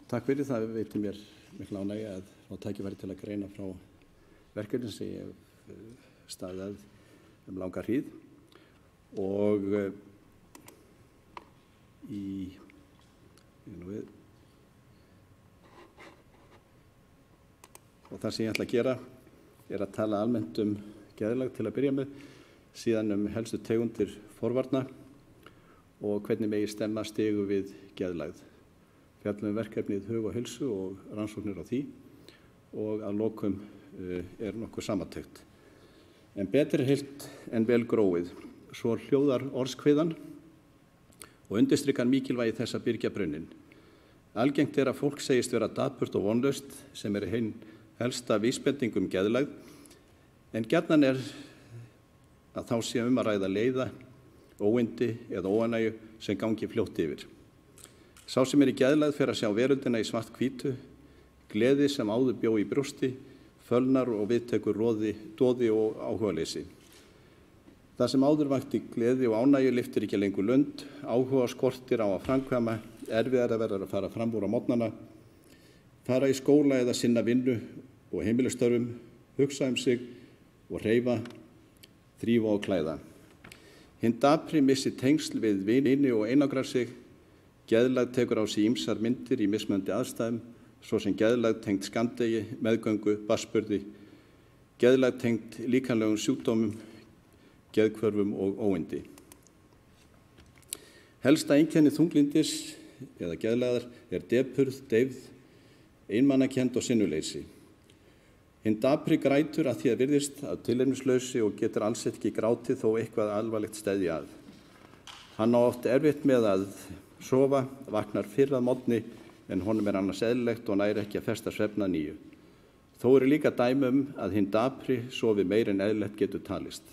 Takk fyrir það veitir mér mikla ánægju að fá tækifæri til að greina frá verkefni sem ég hef staðið langa hríð og það sem ég ætla að gera er að tala almennt geðlag til að byrja með, síðan helstu tegundir forvarna og hvernig megi stemma stigu við geðlægð. Fjallum verkefnið hug og heilsu og rannsóknir á því og að lokum nokkuð samantekt. En betri heilt en vel gróið, svo hljóðar orðskviðan og undirstrikar mikilvægi þess að byrgja brunninn. Algengt að fólk segist vera dapurt og vonlaust sem hinn helsta vísbending geðlægð, en gjarnan að þá sé að ræða leiða, óyndi eða óánægju sem gangi fljótt yfir. Sá sem í geðlægð fer að sjá veröldina í svart-hvítu, gleði sem áður bjó í brjósti, fölnar og viðtekur doði og áhugaleysi. Það sem áður vakti gleði og ánægju lyftir ekki lengur lund, áhuga skortir á að framkvæma, erfiðara verður að fara fram úr á morgnana, fara í skóla eða sinna vinnu og heimilistörfum, hugsa sig og hreyfa, þrífa og klæða. Hinn dapri missi tengsl við vini og einangrar sig. Geðlægð tekur á sig ýmsar myndir í mismunandi aðstæðum, svo sem geðlægð tengd skammdegi, meðgöngu, barnsburði, geðlægð tengd líkamlegum sjúkdómum, geðhvörfum og óyndi. Helsta einkenni þunglyndis eða geðlægðar depurð, deyfð, einmanakennd og sinnuleysi. Hinn dapri grætur að því að virðist af tilefnislausi og getur alls ekki grátið þó eitthvað alvarlegt steðji að. Hann á oft erfitt með að sofa, vaknar fyrr að morgni en honum annars eðlilegt og nær ekki að festa svefn að nýju. Þó líka dæmi að hinn dapri sofi meir en eðlilegt getur talist.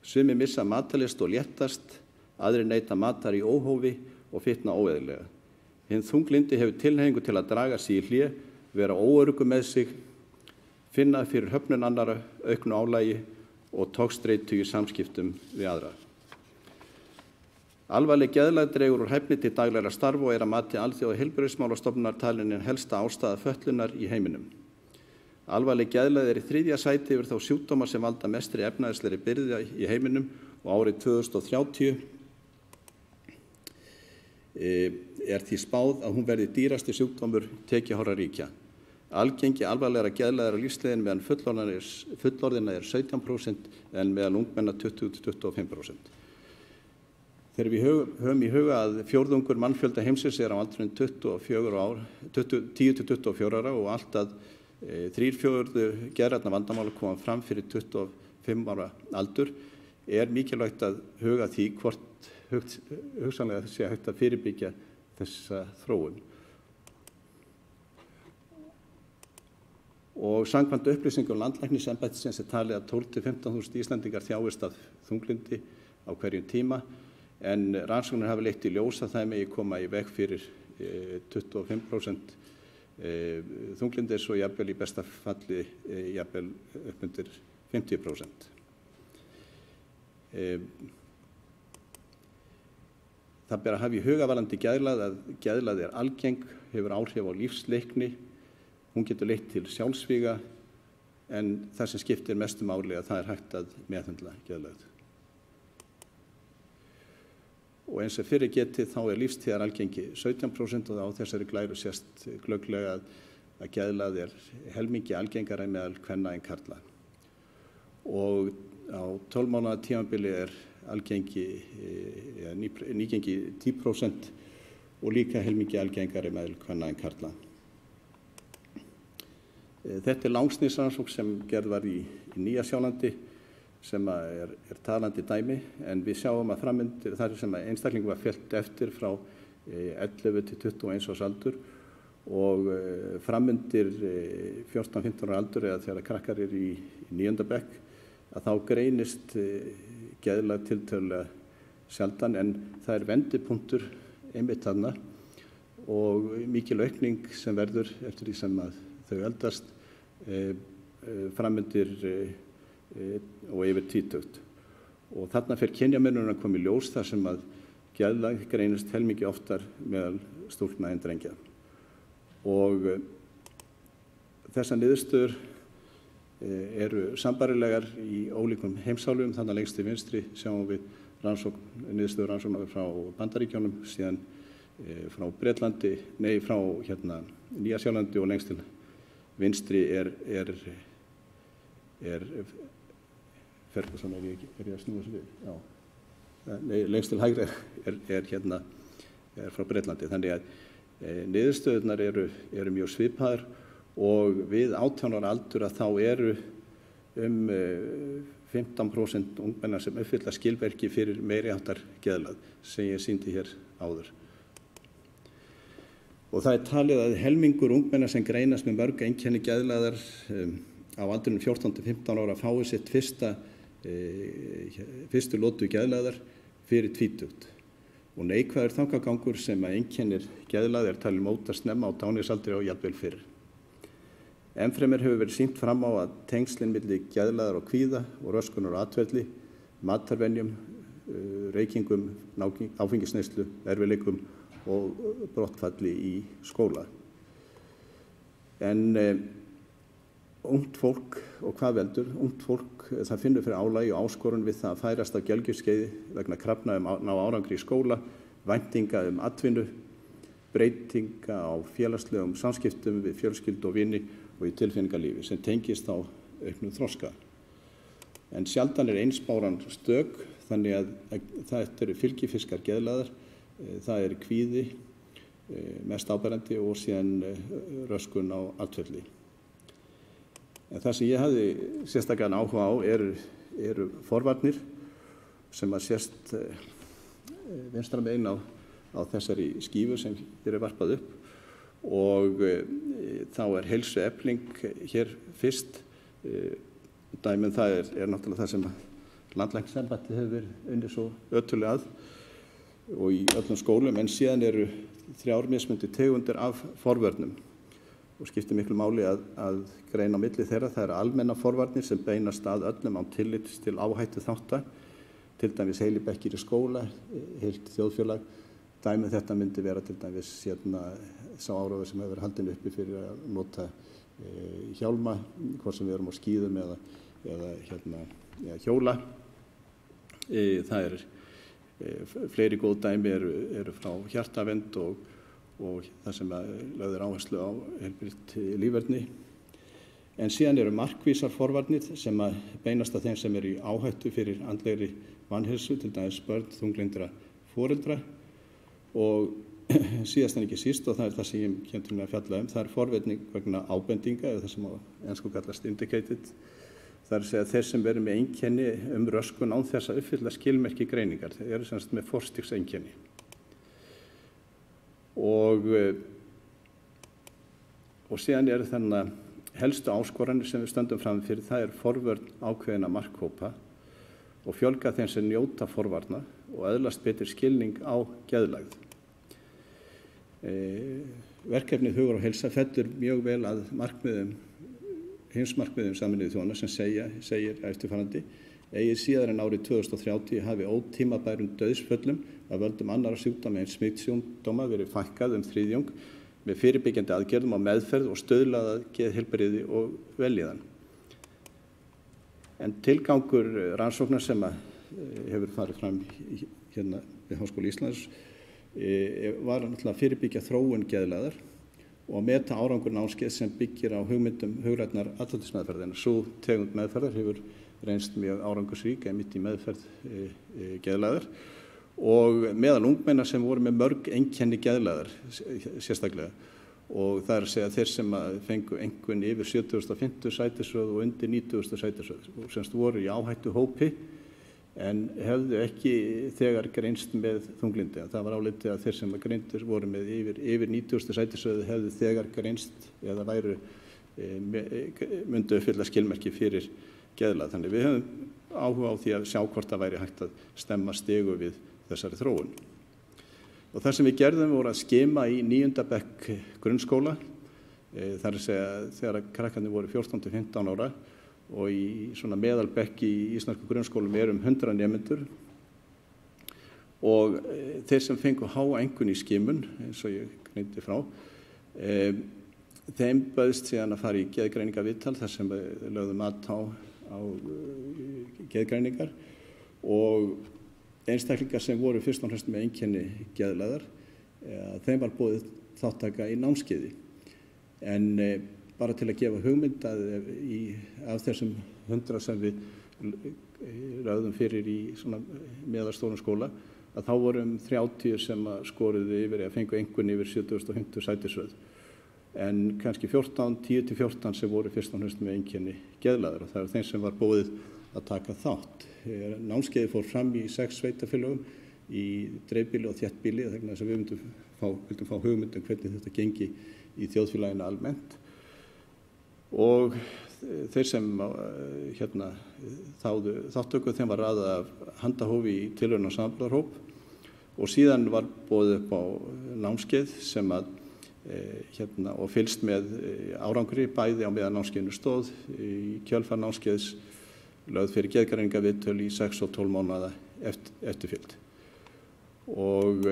Sumir missa matarlyst og léttast, aðrir neyta matar í óhófi og fitna óeðlilega. Hinn þunglyndi hefur tilhneigingu til að draga sig í hlé, vera óöruggur með sig, finna fyrir höfnun annarra, auknu álagi og togstreitu í samskiptum við aðra. Alvarleg geðlægð dregur úr hæfni til daglegra starfa og að mati Alþjóða heilbrigðismálastofnunar talin helsta ástæða fötlunar í heiminum. Alvarleg geðlægð í 3. sæti yfir þá sjúkdóma sem valda mestri efnahagslegri byrði í heiminum og árið 2030 því spáð að hún verði dýrasti sjúkdómur tekjuhárra ríkja. Algengi alvarlegra geðlægðar á lífsleiðinni meðal fullorðinna 17% en meðal ungmenna 20–25%. Þegar við höfum í huga að fjórðungur mannfjölda heimsins á aldrinum 10–24 ára og allt að 3/4 geðrænna vandamála koma fram fyrir 25 ára aldur, mikilvægt að huga því hvort hugsanlega sé hægt að fyrirbyggja þessa þróun. Og samkvæmt upplýsingum landlæknisembættisins talið að 12–15.000 Íslendingar þjáist af þunglyndi á hverjum tíma, en rannsóknir hafa leitt í ljós að það megi koma í veg fyrir 25% þunglyndis og jafnvel í besta falli jafnvel upp undir 50%. Það ber að hafa í huga varðandi geðlægð að geðlægð algeng, hefur áhrif á lífsleikni, hún getur leitt til sjálfsvíga, en það sem skiptir mestu máli að það hægt að meðhöndla geðlægð. Og eins og fyrir getið þá lífstíðar algengi 17% og á þessari glæru sést glögglega að geðlægð helmingi algengara meðal kvenna en karla. Og á 12 mánaða tímabili nýgengi 10% og líka helmingi algengari meðal kvenna en karla. Þetta langsnýsrannsókn sem gerð var í Nýja-Sjálandi sem talandi dæmi, en við sjáum að framundir þar sem einstaklingur var fellt eftir frá 11–21 árs aldur og framundir 14–15 ára aldur eða þegar krakkar í 9. bekk að þá greinist geðlægð tiltölulega sjaldan, en það vendipunktur einmitt þarna og mikil aukning sem verður eftir því sem að þau eldast framundir og yfir 20. Og þarna fer kynjamunurinn að koma í ljós þar sem að geðlægð greinist helmingi oftar meðal stúlkna en drengja. og þessar niðurstöður eru sambærilegar í ólíkum heimsálfum. Þannig lengst til vinstri sjáum við niðurstöður rannsóknar frá Bandaríkjunum, síðan frá Bretlandi, frá Nýja-Sjálandi og lengst til vinstri er Ferguson, er ég að snúa sér við? Já. Nei, lengst til hægri er frá Bretlandi. Þannig að niðurstöðurnar eru mjög svipaðar og við 18 ára aldur að þá eru 15% ungmenna sem uppfylla skilmerki fyrir meiri háttar geðlag, sem ég sýndi hér áður. Og það er talið að helmingur ungmenna sem greinast með mörg einkenni geðlagðar á aldrinum 14-15 ára fái sitt fyrstu lotu geðlagðar fyrir tvítugt. Og neikvæður þankagangur sem að einkennir geðlagð er talið mótast snemma á dáningsaldri og jafnvel fyrr. Ennfremur hefur verið sýnt fram á að tengslin milli geðlagðar og kvíða og röskunar á atferli, matarvenjum, reykingum, áfengisneyslu, erfiðleikum og brottfalli í skóla. En ungt fólk, og hvað veldur? Ungt fólk það finnur fyrir álagi og áskorun við það að færast á gelgjuskeiði vegna krafna að ná árangri í skóla, væntinga atvinnu, breytinga á félagslegum samskiptum við fjölskyldu og vini og í tilfinningalífi sem tengist á auknum þroska. En sjaldan einsbáran stök, þannig að þetta eru fylgifiskar geðlagðar. Það er kvíði, mest áberandi og síðan röskun á atferli. En það sem ég hafði sérstaklega áhuga á eru forvarnir sem að sést vinstra megin á þessari skífu sem hér er varpað upp og þá er heilsuefling hér fyrst. Dæmið það er náttúrulega það sem landlæknisembættið hefur verið unnið svo ötullega að og í öllum skólum, en síðan eru 3 mismunandi tegundir af forvörnum og skiptir miklu máli að greina á milli þeirra. Það eru almenna forvarnir sem beinast að öllum án tillits til áhættu þátta, til dæmis heilir bekkir í skóla, heilt þjóðfélag. Dæmið þetta myndi vera til dæmis sá áróður sem hefur verið haldinn uppi fyrir að nota hjálma, hvort sem við erum á skíðum eða hjóla. Það er fleiri góð dæmi eru frá hjartavernd og það sem lögð er áherslu á heilbrigt líferni. En síðan eru markvísar forvarnir sem beinast að þeim sem eru í áhættu fyrir andlegri vanheilsu, til dæmis börn, þunglyndra foreldra og síðast en ekki síst, og það er það sem ég kem til að fjalla það er forvarning vegna ábendinga eða það sem á ensku kallast indicated. Það er að segja að þeir sem verður með einkenni röskun án þess að uppfylla skilmerki greiningar, þeir eru sem sagt með forstigseinkenni. Og síðan eru þannig helstu áskoranir sem við stöndum fram fyrir, það er forvörn ákveðina markhópa og fjölga þeim sem njóta forvarna og öðlast betur skilning á geðlægð. Verkefnið Hugur og heilsa fellur mjög vel að heimsmarkmiðum Sameinuðu þjóðanna sem segir eftirfarandi: eigi síðar en árið 2030 hafi ótímabærum dauðsföllum af völdum annarra sjúkdóma en smitsjúkdóma verið fækkað 1/3 með fyrirbyggjandi aðgerðum á meðferð og stuðlað að geðheilbrigði og vellíðan. En tilgangur rannsóknar sem hefur farið fram hérna við Háskóla Íslands var náttúrulega að fyrirbyggja þróun geðlægðar og meta árangur námskeið sem byggir á hugmyndum hugrænnar atferlismeðferðar. Sú tegund meðferðar hefur reynst mjög árangursrík einmitt í meðferð geðlægðar og meðal ungmenna sem voru með mörg einkenni geðlægðar sérstaklega. Og það er að segja þeir sem fengu einhvern yfir 70.50 sætisröð og undir 90. sætisröð og semst voru í áhættu hópi en hefðu ekki þegar greinst með þunglyndi. Það var álitið að þeir sem greindir voru með yfir 90. sætisröð hefðu þegar greinst eða myndu uppfylla skilmerki fyrir geðlægð. Þannig við höfum áhuga á því að sjá hvort það væri hægt að stemma stigu við þessari þróun. Og það sem við gerðum voru að skima í 9. bekk grunnskóla, það er að segja þegar krakkarnir voru 14-15 ára og í svona meðalbekk í íslensku grunnskólum 100 nemendur og þeir sem fengu háa einkunn í skimun, eins og ég greindi frá, Þeim bauðst síðan að fara í geðgreiningarviðtal þar sem við lögðum mat á geðgreiningar og einstaklingar sem voru fyrst og fremst með einkenni geðlæðar, þeim var boðið þáttaka í námskeiði. En bara til að gefa hugmynd af þessum 100 sem við lögðum fyrir í svona meðalstórum skóla, að þá voru 30 sem skoruðu yfir eða fengu einhvern yfir 7050 sætisröð. En kannski 10-14 sem voru fyrst og fremst með einkenni geðlæðar og það er þeim sem var boðið að taka þátt. Námskeiði fór fram í 6 sveitarfélögum í dreifbýli og þéttbýli þannig að við vildum fá hugmynd hvernig þetta gengi í þjóðfélaginu almennt. Og þeir sem þáðu þáttöku þeim var raðað af handahófi í tilrauna- og samanburðarhóp og síðan var boðið upp á námskeið sem og fylgst með árangri bæði á meðan námskeiðinu stóð í kjölfar námskeiðs lögð fyrir geðgreiningarviðtöl í 6 og 12 mánaða eftirfylgd. Og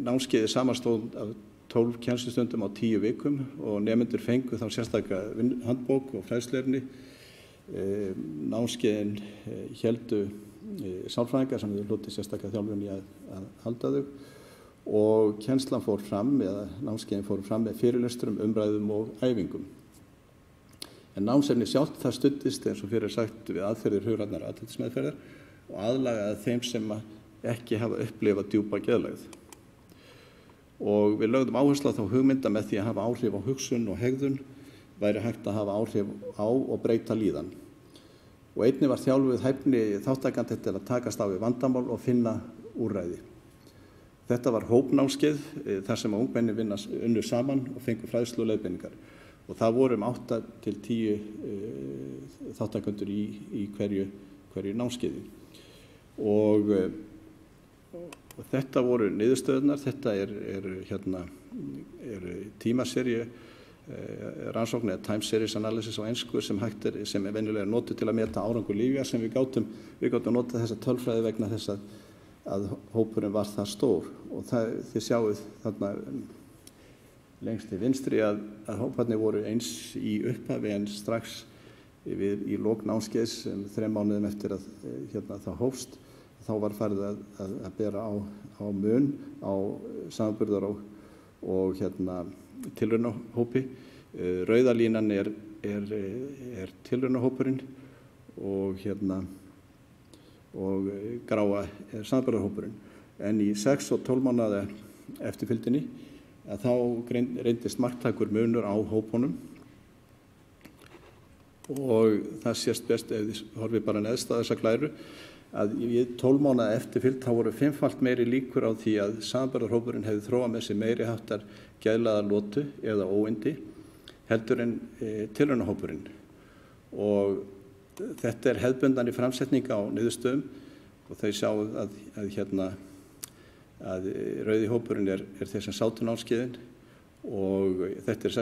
námskeiðið samanstóð af 12 kennslustundum á 10 vikum og nemendur fengu þá sérstaka handbók og fræðsluefni. Námskeiðin héldu sálfræðingar sem við hlotið sérstaka þjálfun í að halda þau og kennslan fór fram, eða námskeiðin fór fram með fyrirlesturum, umræðum og æfingum. En námsefni sjálft það studdist eins og fyrir sagt við aðferðir hugrænnar atferlismeðferðar og aðlagaði þeim sem ekki hafa upplifað djúpa geðlægð. Og við lögðum áherslu á þá hugmynda með því að hafa áhrif á hugsun og hegðun væri hægt að hafa áhrif á og breyta líðan. Og einnig var þjálfuð hæfni þáttakandi til að takast á við vandamál og finna úrræði. Þetta var hópnámskeið þar sem ungmenni unnu saman og fengu fræðslu og leiðbeiningar. Og það voru 8 til 10 þáttakendur í hverju námskeiði. Og þetta voru niðurstöðurnar, þetta er tímaseríu rannsókn eða time series analysis á ensku sem er venjulega notuð til að meta árangur lyfja sem við gátum nota þessa tölfræði vegna þess að hópurinn var það stór og þið sjáuð þarna lengst til vinstri að hóparnir voru eins í upphafi en strax í lok námskeiðs 3 mánuðum eftir að það hófst þá var farið að bera á mun á samanburðar og tilraunahópi. Rauða línan er tilraunahópurinn og gráa er samanburðarhópurinn. En í 6 og 12 mánaða eftirfylgdinni að þá reyndist marktækur munur á hópunum og það sést best ef þið horfið bara neðst á þessa glæru að í 12 mánaða eftirfylgd þá voru 5-falt meiri líkur á því að samanburðarhópurinn hefði þróað með sér meiri háttar geðlæðarlotu eða óyndi heldur en tilraunahópurinn. Og þetta er hefðbundin framsetning á niðurstöðum og þeir sjá að rauði hópurinn er þeir sem sátu námskeiðin og þetta er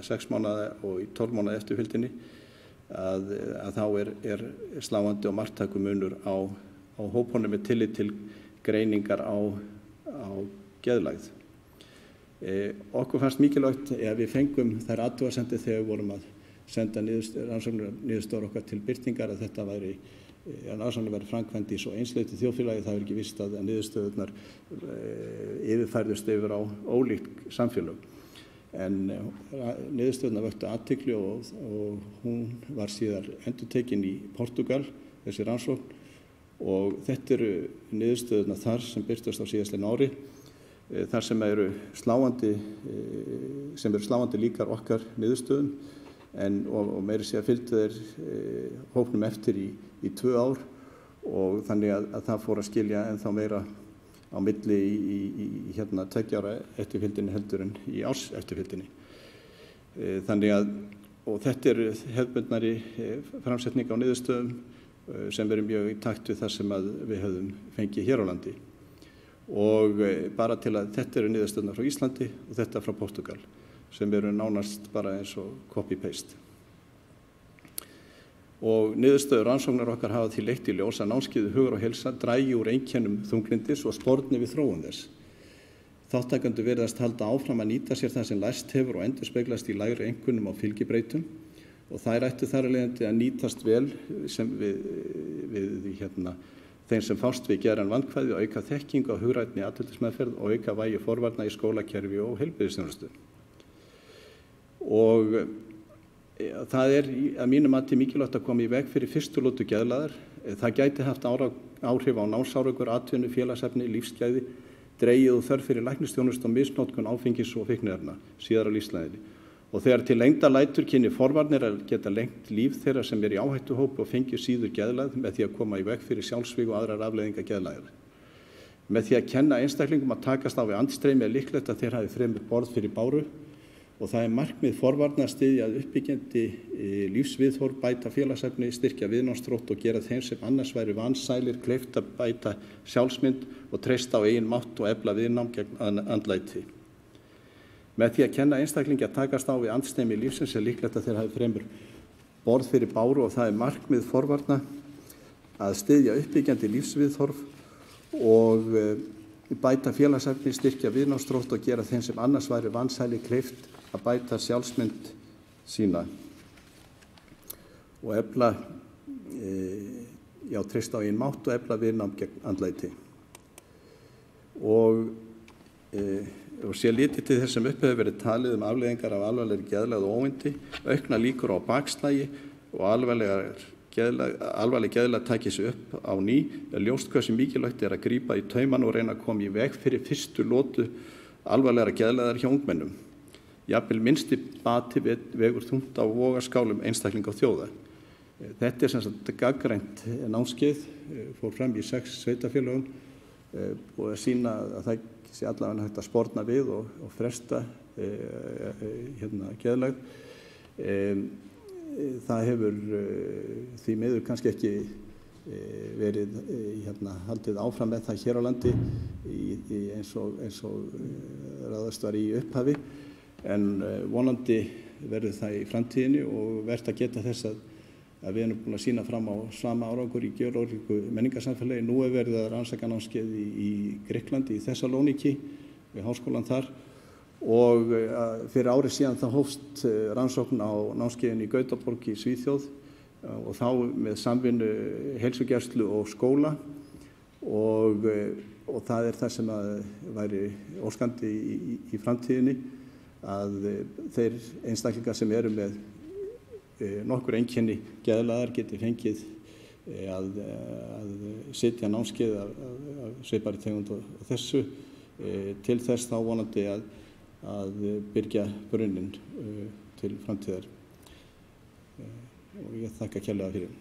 6 mánaða og í 12 mánaða eftirfylgdinni að þá er sláandi og marktækur munur á hópunum með tillit til greiningar á geðlægð. Okkur fannst mikilvægt ef við fengum þær athugasemdir þegar við vorum að senda niðurstöður okkar til birtingar að þetta væri framkvæmd í svo einsleitu þjóðfélagi, það er ekki víst að niðurstöðurnar yfirfærðust yfir á ólíkt samfélög. En niðurstöðurnar vöktu athygli og hún var síðar endurtekin í Portúgal, þessi rannsókn, og þetta eru niðurstöðurnar þar sem birtust á síðastliðnu ári, þar sem eru sláandi líkar okkar niðurstöðum og meiri sé að fylgdu þeir hópnum eftir í 2 ár og þannig að það fór að skilja ennþá meira á milli í 2 ára eftirfylgdinni heldur en í árs eftirfylgdinni. Þannig að og þetta er hefðbundnari framsetning á niðurstöðum sem eru mjög í takt við það sem við höfum fengið hér á landi. Og bara til að þetta eru niðurstöðurnar frá Íslandi og þetta frá Portúgal sem eru nánast bara eins og copy-paste. Og niðurstöður rannsóknar okkar hafa því leitt í ljós að námskeiðið Hugur og heilsa dragi úr einkennum þunglyndis og sporni við þróun þess. Þátttakendur virðast halda áfram að nýta sér það sem lært hefur og endurspeglast í lægri einkunnum á fylgibreytum og þær ættu þar af leiðandi að nýtast vel við þeim sem fást við geðræn vandkvæði og auka þekkingu á hugrænni atferlismeðferð og auka vægi forvarna í skólakerfi og heilbrigðisþjónustu. Og það að mínu mati mikilvægt að koma í veg fyrir fyrstu lotu geðlaðar. Það gæti haft áhrif á námsárangur, atvinnu, félagshæfni, lífsgæði, dregið úr þörf fyrir læknisþjónustu og misnotkun áfengis- og fíkniefna síðar á lífsleiðinni. Og þegar til lengdar lætur kynni forvarnir að geta lengt líf þeirra sem í áhættuhópi og fengið síður geðlægð með því að koma í veg fyrir sjálfsvíg og aðrar afleiðingar geðlægðar. Með því að kenna einstaklingum að takast á við andstreymi er líklegt að þeir hafi fremur borð fyrir báru og það er markmið forvarna að styðja að uppbyggjandi lífsviðhorf, bæta félagshæfni, styrkja viðnámsþrótt og gera þeim sem annars væri vansælir kleift að bæta sjálfsmynd og treysta á eigin mátt og efla viðnám gegn andlæti. Með því að kenna einstaklingi að takast á við andstreymi lífsins er líklegt að þeir hafi fremur borð fyrir báru og það er markmið forvarna að styðja uppbyggjandi lífsviðhorf og bæta félagshæfni, styrkja viðnámsþrótt og gera þeim sem annars væri vansælir kleift að bæta sjálfsmynd sína og efla, treysta á eigin mátt og efla viðnám gegn andlæti. Og sé litið til þess sem upp hefur verið talið afleiðingar af alvarlegri geðlægð og óyndi, aukna líkur á bakslagi og alvarleg geðlægð taki sig upp á ný, er ljóst hversu mikilvægt er að grípa í tauman og reyna að koma í veg fyrir fyrstu lotu alvarlegra geðlægðar hjá ungmennum. Jafnvel minnsti bati vegur þungt á vogarskálum einstaklinga og þjóða. Þetta er sem sagt gagnrýnt námskeið, fór fram í 6 sveitarfélögum og að sýna að það sé allavega hægt að sporna við og fresta geðlægð. Það hefur því miður kannski ekki verið haldið áfram með það hér á landi eins og ráðast var í upphafi, en vonandi verður það í framtíðinni og vert að geta þess að við erum búin að sýna fram á sama árangur í gjörólíku menningarsamfélagi. Nú er verið að rannsaka námskeið í Grikklandi, í Þessalóniki, við háskólann þar og fyrir ári síðan þá hófst rannsókn á námskeiðinu í Gautaborg í Svíþjóð og þá með samvinnu heilsugæslu og skóla og það er það sem að væri óskandi í framtíðinni að þeir einstaklingar sem eru með nokkur einkenni geðlægðar geti fengið að sitja námskeið af svipari tegund og þessu til þess þá vonandi að byrgja grunninn til framtíðar og ég þakka kærlega fyrir.